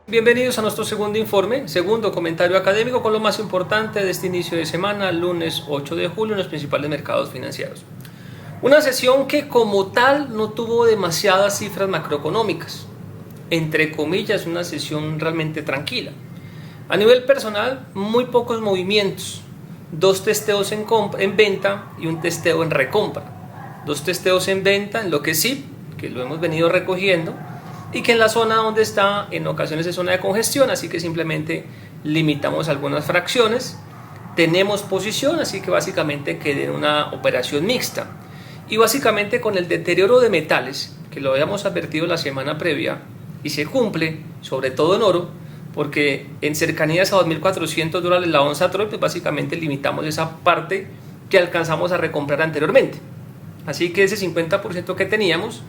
Bienvenidos a nuestro segundo informe, segundo comentario académico con lo más importante de este inicio de semana, lunes 8 de julio en los principales mercados financieros. Una sesión que como tal no tuvo demasiadas cifras macroeconómicas, entre comillas una sesión realmente tranquila. A nivel personal, muy pocos movimientos, dos testeos en venta y un testeo en recompra. Dos testeos en venta en lo que sí, que lo hemos venido recogiendo, y que en la zona donde está en ocasiones es zona de congestión, así que simplemente limitamos algunas fracciones, tenemos posición, así que básicamente quedé en una operación mixta y básicamente con el deterioro de metales que lo habíamos advertido la semana previa y se cumple sobre todo en oro, porque en cercanías a $2.400 la onza Troy, pues básicamente limitamos esa parte que alcanzamos a recomprar anteriormente, así que ese 50% que teníamos,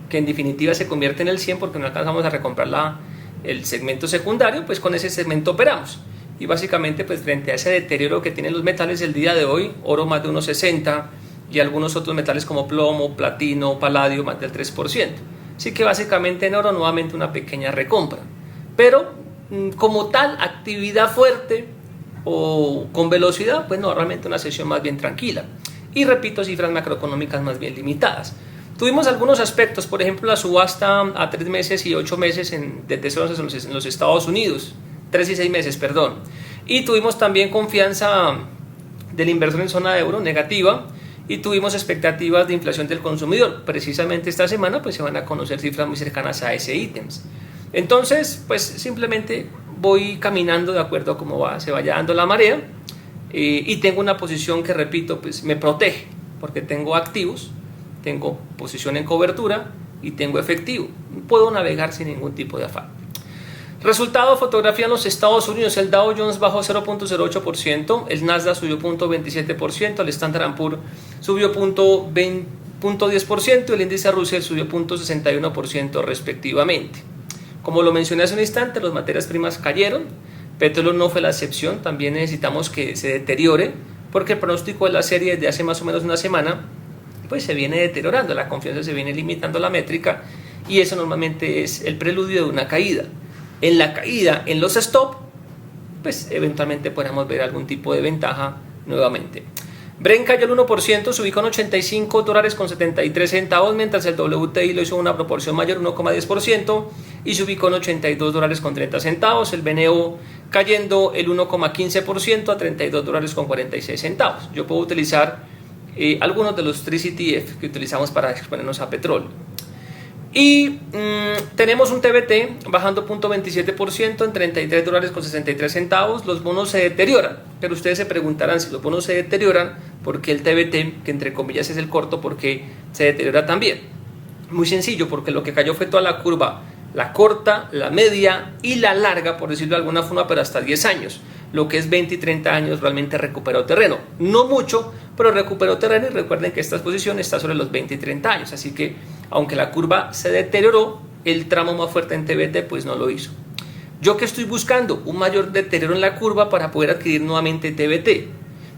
que en definitiva se convierte en el 100 porque no alcanzamos a recomprar el segmento secundario, pues con ese segmento operamos. Y básicamente pues frente a ese deterioro que tienen los metales el día de hoy, oro más de 1.60 y algunos otros metales como plomo, platino, paladio más del 3%. Así que básicamente en oro nuevamente una pequeña recompra. Pero como tal, actividad fuerte o con velocidad, pues no, realmente una sesión más bien tranquila. Y repito, cifras macroeconómicas más bien limitadas. Tuvimos algunos aspectos, por ejemplo la subasta a 3 meses y 8 meses de tesoros en los Estados Unidos, 3 y 6 meses, perdón. Y tuvimos también confianza del inversor en zona de euro negativa y tuvimos expectativas de inflación del consumidor. Precisamente esta semana pues se van a conocer cifras muy cercanas a ese ítems. Entonces pues simplemente voy caminando de acuerdo a cómo se vaya dando la marea y tengo una posición que repito pues me protege porque tengo activos. Tengo posición en cobertura y tengo efectivo. Puedo navegar sin ningún tipo de afán. Resultado, fotografía en los Estados Unidos. El Dow Jones bajó 0.08%, el Nasdaq subió 0.27%, el Standard & Poor's subió 0.10% y el índice Russell subió 0.61% respectivamente. Como lo mencioné hace un instante, las materias primas cayeron. Petróleo no fue la excepción. También necesitamos que se deteriore porque el pronóstico de la serie desde hace más o menos una semana pues se viene deteriorando, la confianza se viene limitando la métrica y eso normalmente es el preludio de una caída. En la caída, en los stop, pues eventualmente podemos ver algún tipo de ventaja nuevamente. Brent cayó el 1%, se ubicó en $85.73, mientras el WTI lo hizo una proporción mayor, 1,10%, y se ubicó en $82.30. El BNO cayendo el 1,15% a $32.46. Yo puedo utilizar algunos de los 3 ETF que utilizamos para exponernos a petróleo. Y tenemos un TBT bajando 0.27% en $33.63. Los bonos se deterioran, pero ustedes se preguntarán si los bonos se deterioran, ¿por qué el TBT, que entre comillas es el corto, por qué se deteriora también? Muy sencillo, porque lo que cayó fue toda la curva, la corta, la media y la larga, por decirlo de alguna forma, pero hasta 10 años. Lo que es 20 y 30 años realmente recuperó terreno. No mucho, pero recuperó terreno y recuerden que esta exposición está sobre los 20 y 30 años. Así que, aunque la curva se deterioró, el tramo más fuerte en TBT pues no lo hizo. ¿Yo qué estoy buscando? Un mayor deterioro en la curva para poder adquirir nuevamente TBT.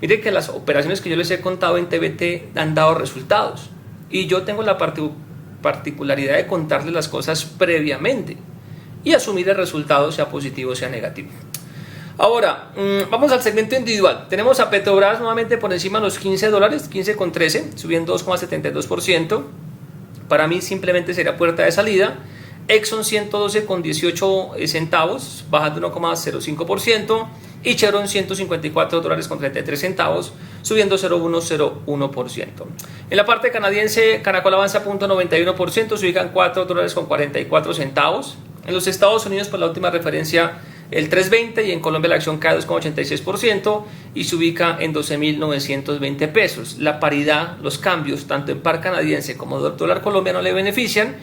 Miren que las operaciones que yo les he contado en TBT han dado resultados. Y yo tengo la particularidad de contarles las cosas previamente y asumir el resultado, sea positivo o sea negativo. Ahora, vamos al segmento individual. Tenemos a Petrobras nuevamente por encima de los $15, 15,13, subiendo 2,72%. Para mí simplemente sería puerta de salida. Exxon 112,18 centavos, bajando 1,05%. Y Chevron $154,33, subiendo 0,101%. En la parte canadiense, Canacol avanza 0.91%, se ubican $4,44. En los Estados Unidos, por la última referencia, el 3.20, y en Colombia la acción cae 2,86% y se ubica en 12.920 pesos. La paridad, los cambios, tanto en par canadiense como dólar colombiano le benefician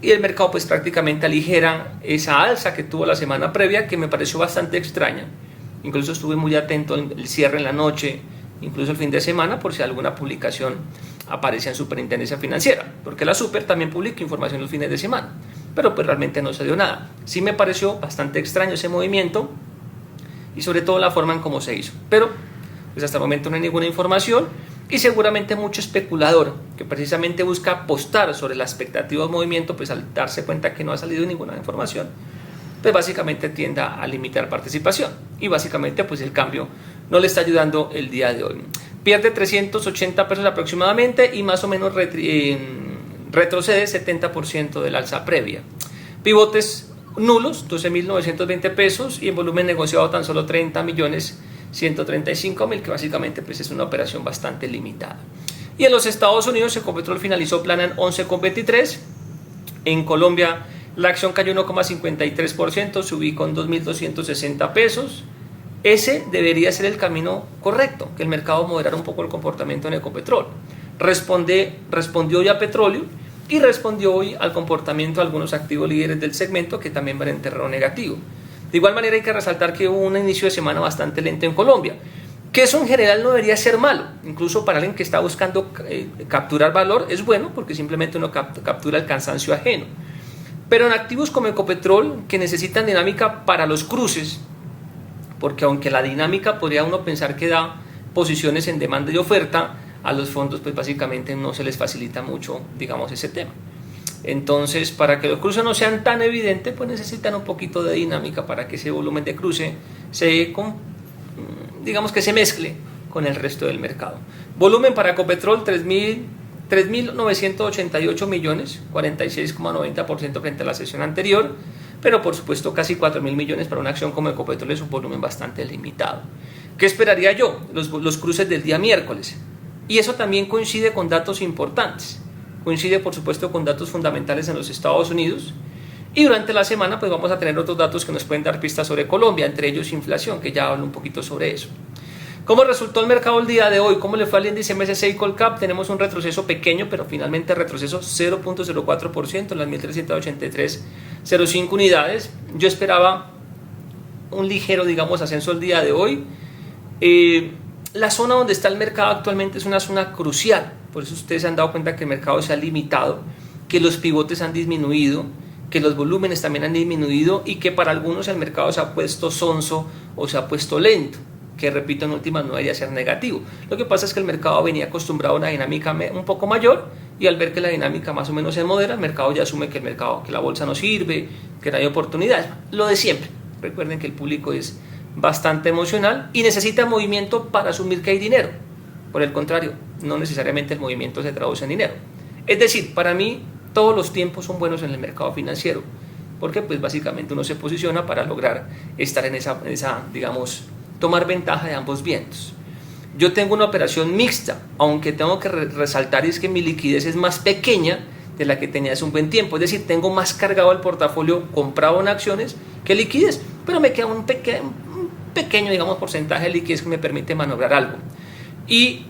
y el mercado pues prácticamente aligera esa alza que tuvo la semana previa, que me pareció bastante extraña. Incluso estuve muy atento al cierre en la noche, incluso el fin de semana, por si alguna publicación aparecía en Superintendencia Financiera, porque la Super también publica información los fines de semana, pero pues realmente no se dio nada. Sí me pareció bastante extraño ese movimiento y sobre todo la forma en cómo se hizo, pero pues hasta el momento no hay ninguna información y seguramente mucho especulador que precisamente busca apostar sobre la expectativa del movimiento, pues al darse cuenta que no ha salido ninguna información, pues básicamente tienda a limitar participación y básicamente pues el cambio no le está ayudando el día de hoy. Pierde 380 pesos aproximadamente y más o menos retrocede 70% del alza previa. Pivotes nulos, 12.920 pesos y en volumen negociado tan solo 30.135.000, que básicamente pues es una operación bastante limitada. Y en los Estados Unidos Ecopetrol finalizó plana en 11,23. En Colombia la acción cayó 1,53%, se ubicó en 2.260 pesos. Ese debería ser el camino correcto, que el mercado moderara un poco el comportamiento en Ecopetrol. Respondió hoy a petróleo y respondió hoy al comportamiento de algunos activos líderes del segmento que también van en terreno negativo. De igual manera hay que resaltar que hubo un inicio de semana bastante lento en Colombia, que eso en general no debería ser malo, incluso para alguien que está buscando capturar valor es bueno porque simplemente uno captura el cansancio ajeno. Pero en activos como Ecopetrol, que necesitan dinámica para los cruces, porque aunque la dinámica podría uno pensar que da posiciones en demanda y oferta, a los fondos pues básicamente no se les facilita mucho, digamos, ese tema. Entonces, para que los cruces no sean tan evidentes, pues necesitan un poquito de dinámica para que ese volumen de cruce digamos que se mezcle con el resto del mercado. Volumen para Ecopetrol 3.988 millones, 46,90% frente a la sesión anterior, pero por supuesto casi 4.000 millones para una acción como Ecopetrol es un volumen bastante limitado. ¿Qué esperaría yo? Los cruces del día miércoles. Y eso también coincide con datos importantes. Coincide por supuesto con datos fundamentales en los Estados Unidos. Y durante la semana pues vamos a tener otros datos que nos pueden dar pistas sobre Colombia, entre ellos inflación, que ya hablo un poquito sobre eso. ¿Cómo resultó el mercado el día de hoy? ¿Cómo le fue al índice MSCI Colcap? Tenemos un retroceso pequeño, pero finalmente retroceso 0.04% en las 1.383.05 unidades. Yo esperaba un ligero, digamos, ascenso el día de hoy. La zona donde está el mercado actualmente es una zona crucial, por eso ustedes se han dado cuenta que el mercado se ha limitado, que los pivotes han disminuido, que los volúmenes también han disminuido y que para algunos el mercado se ha puesto sonso o se ha puesto lento, que repito en últimas no debería ser negativo. Lo que pasa es que el mercado venía acostumbrado a una dinámica un poco mayor y al ver que la dinámica más o menos se modera, el mercado ya asume que la bolsa no sirve, que no hay oportunidades, lo de siempre. Recuerden que el público es bastante emocional y necesita movimiento para asumir que hay dinero. Por el contrario, no necesariamente el movimiento se traduce en dinero. Es decir, para mí todos los tiempos son buenos en el mercado financiero, porque pues básicamente uno se posiciona para lograr estar en esa digamos, tomar ventaja de ambos vientos. Yo tengo una operación mixta, aunque tengo que resaltar es que mi liquidez es más pequeña de la que tenía hace un buen tiempo, es decir, tengo más cargado el portafolio comprado en acciones que liquidez, pero me queda un pequeño, digamos, porcentaje de liquidez que me permite maniobrar algo. Y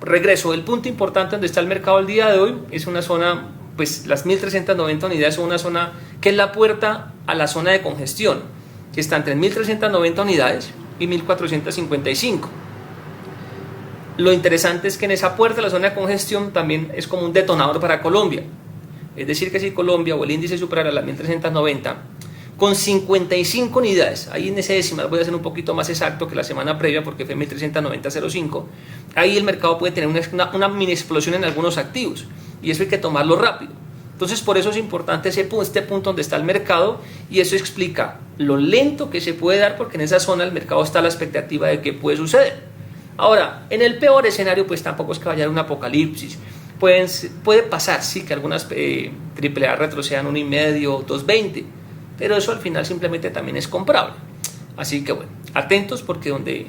regreso, el punto importante donde está el mercado el día de hoy es una zona, pues las 1.390 unidades son una zona que es la puerta a la zona de congestión, que está entre 1.390 unidades y 1.455. Lo interesante es que en esa puerta, la zona de congestión, también es como un detonador para Colombia. Es decir, que si Colombia o el índice superara las 1.390, con 55 unidades, ahí en ese decimal voy a ser un poquito más exacto que la semana previa porque fue 1.390.05, ahí el mercado puede tener una mini explosión en algunos activos y eso hay que tomarlo rápido. Entonces por eso es importante este punto donde está el mercado y eso explica lo lento que se puede dar porque en esa zona el mercado está a la expectativa de qué puede suceder. Ahora, en el peor escenario pues tampoco es que vaya a haber un apocalipsis. Puede pasar, sí, que algunas AAA retrocedan 1,5, 2,20, pero eso al final simplemente también es comprable. Así que bueno, atentos porque donde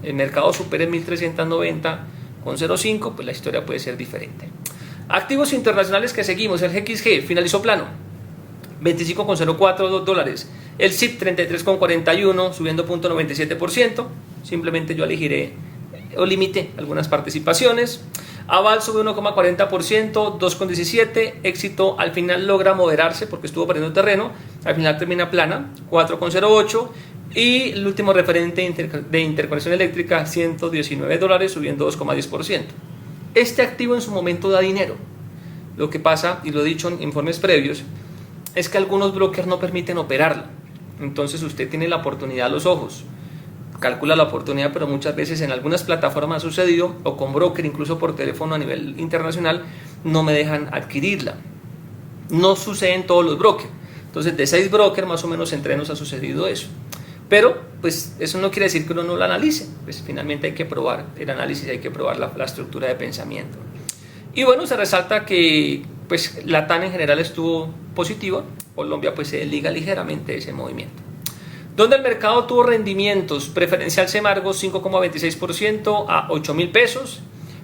el mercado supere 1.390 con 0,5, pues la historia puede ser diferente. Activos internacionales que seguimos, el XG finalizó plano, 25,04 dólares. El SIP 33,41, subiendo 0.97%. Simplemente yo elegiré o limité algunas participaciones. Aval sube 1,40%, 2,17. Éxito al final logra moderarse porque estuvo perdiendo terreno. Al final termina plana, 4,08. Y el último referente de interconexión eléctrica, 119 dólares, subiendo 2,10%. Este activo en su momento da dinero. Lo que pasa, y lo he dicho en informes previos, es que algunos brokers no permiten operarla. Entonces usted tiene la oportunidad a los ojos, calcula la oportunidad, pero muchas veces en algunas plataformas ha sucedido, o con broker, incluso por teléfono a nivel internacional, no me dejan adquirirla. No sucede en todos los brokers. Entonces de 6 brokers más o menos entre nos ha sucedido eso. Pero pues eso no quiere decir que uno no lo analice, pues finalmente hay que probar el análisis, hay que probar la estructura de pensamiento. Y bueno, se resalta que pues la TAN en general estuvo positiva, Colombia pues se desliga ligeramente de ese movimiento. Donde el mercado tuvo rendimientos, preferencial Semargo 5,26% a 8.000 pesos,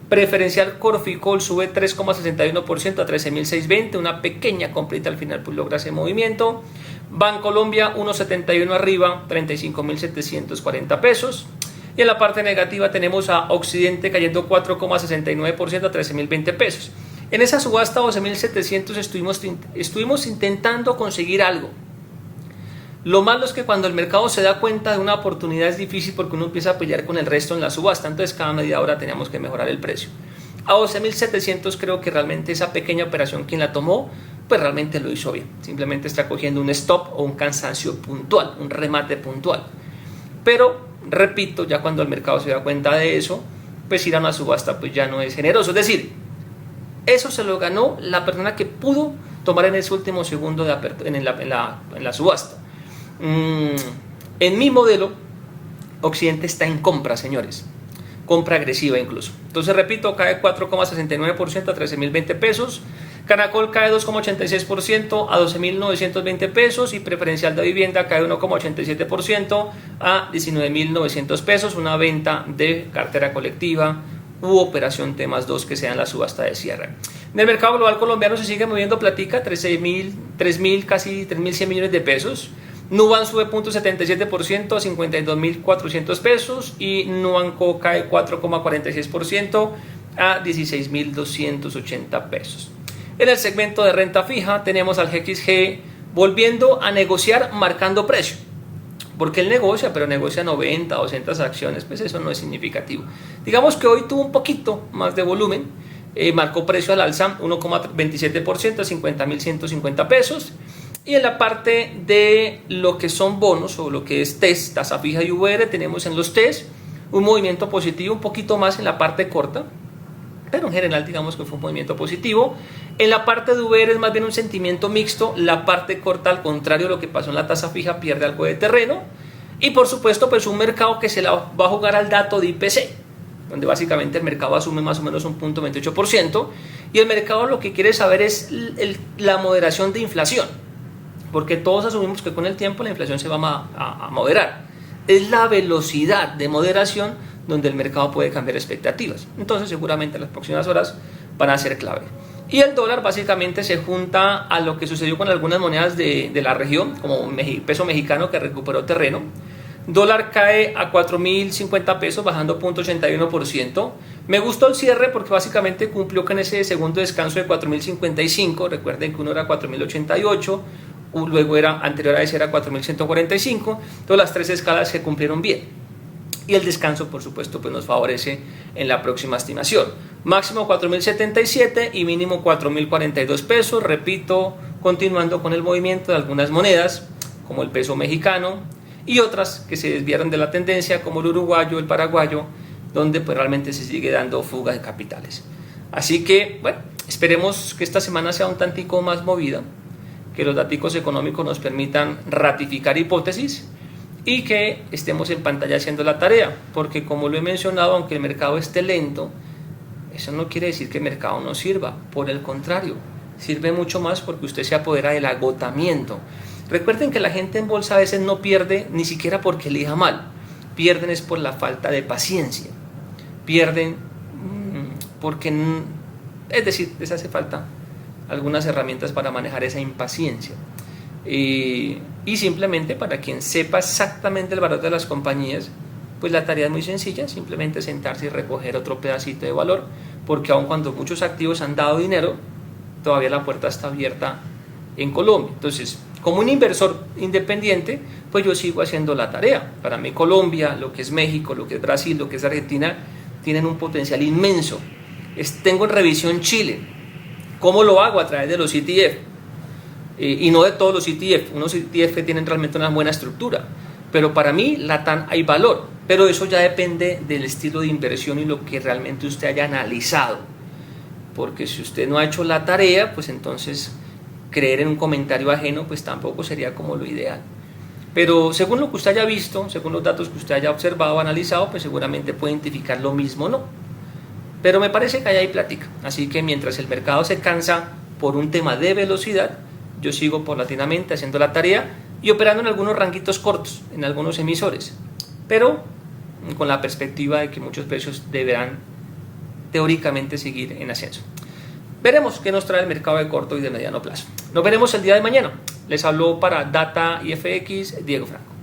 preferencial Corficol sube 3,61% a 13.620, una pequeña comprita al final pues logra ese movimiento. Bancolombia 1,71 arriba, 35.740 pesos. Y en la parte negativa tenemos a Occidente cayendo 4,69% a 13.020 pesos. En esa subasta 12.700 estuvimos intentando conseguir algo. Lo malo es que cuando el mercado se da cuenta de una oportunidad es difícil porque uno empieza a pelear con el resto en la subasta, entonces cada media hora teníamos que mejorar el precio. A 12.700 creo que realmente esa pequeña operación quien la tomó, pues realmente lo hizo bien. Simplemente está cogiendo un stop o un cansancio puntual, un remate puntual. Pero, repito, ya cuando el mercado se da cuenta de eso, pues ir a una subasta pues ya no es generoso. Es decir, eso se lo ganó la persona que pudo tomar en ese último segundo en la subasta. En mi modelo, Occidente está en compra, señores. Compra agresiva incluso. Entonces, repito, cae 4,69% a 13.020 pesos. Canacol cae 2,86% a 12.920 pesos y preferencial de vivienda cae 1,87% a 19.900 pesos. Una venta de cartera colectiva u operación T+2 que sea en la subasta de cierre. En el mercado global colombiano se sigue moviendo platica, 3.000, casi 3.100 millones de pesos. Nuban sube 0,77% a 52.400 pesos y Nubanco cae 4,46% a 16.280 pesos. En el segmento de renta fija tenemos al GXG volviendo a negociar marcando precio, porque él negocia, pero negocia 90, 200 acciones, pues eso no es significativo. Digamos que hoy tuvo un poquito más de volumen, marcó precio al alza 1,27% a 50.150 pesos. Y en la parte de lo que son bonos o lo que es TES, tasa fija y VR, tenemos en los TES un movimiento positivo, un poquito más en la parte corta, pero en general digamos que fue un movimiento positivo. En la parte de VR es más bien un sentimiento mixto, la parte corta al contrario de lo que pasó en la tasa fija pierde algo de terreno. Y por supuesto pues un mercado que se la va a jugar al dato de IPC, donde básicamente el mercado asume más o menos un 0,28% y el mercado lo que quiere saber es la moderación de inflación. Porque todos asumimos que con el tiempo la inflación se va a moderar. Es la velocidad de moderación donde el mercado puede cambiar expectativas. Entonces seguramente las próximas horas van a ser clave. Y el dólar básicamente se junta a lo que sucedió con algunas monedas de la región, como peso mexicano que recuperó terreno. Dólar cae a 4.050 pesos, bajando 0,81%. Me gustó el cierre porque básicamente cumplió con ese segundo descanso de 4.055. Recuerden que uno era 4.088. Luego anterior a ese era 4.145, todas las tres escalas se cumplieron bien y el descanso por supuesto pues nos favorece en la próxima estimación. Máximo 4.077 y mínimo 4.042 pesos, repito, continuando con el movimiento de algunas monedas como el peso mexicano y otras que se desviaron de la tendencia como el uruguayo, el paraguayo, donde pues realmente se sigue dando fuga de capitales. Así que bueno, esperemos que esta semana sea un tantico más movida, que los datos económicos nos permitan ratificar hipótesis y que estemos en pantalla haciendo la tarea, porque como lo he mencionado, aunque el mercado esté lento, eso no quiere decir que el mercado no sirva, por el contrario, sirve mucho más porque usted se apodera del agotamiento. Recuerden que la gente en bolsa a veces no pierde ni siquiera porque elija mal, pierden es por la falta de paciencia, pierden porque, es decir, les hace falta algunas herramientas para manejar esa impaciencia y simplemente para quien sepa exactamente el valor de las compañías, pues la tarea es muy sencilla, simplemente sentarse y recoger otro pedacito de valor, porque aun cuando muchos activos han dado dinero, todavía la puerta está abierta en Colombia. Entonces, como un inversor independiente, pues yo sigo haciendo la tarea. Para mí Colombia, lo que es México, lo que es Brasil, lo que es Argentina, tienen un potencial inmenso. Tengo en revisión Chile. ¿Cómo lo hago? A través de los ETF. Y no de todos los ETF. Unos ETF que tienen realmente una buena estructura. Pero para mí, la TAN hay valor. Pero eso ya depende del estilo de inversión y lo que realmente usted haya analizado. Porque si usted no ha hecho la tarea, pues entonces creer en un comentario ajeno, pues tampoco sería como lo ideal. Pero según lo que usted haya visto, según los datos que usted haya observado, analizado, pues seguramente puede identificar lo mismo o no. Pero me parece que ahí hay plática. Así que mientras el mercado se cansa por un tema de velocidad, yo sigo paulatinamente haciendo la tarea y operando en algunos ranguitos cortos, en algunos emisores. Pero con la perspectiva de que muchos precios deberán teóricamente seguir en ascenso. Veremos qué nos trae el mercado de corto y de mediano plazo. Nos veremos el día de mañana. Les habló para Data IFX Diego Franco.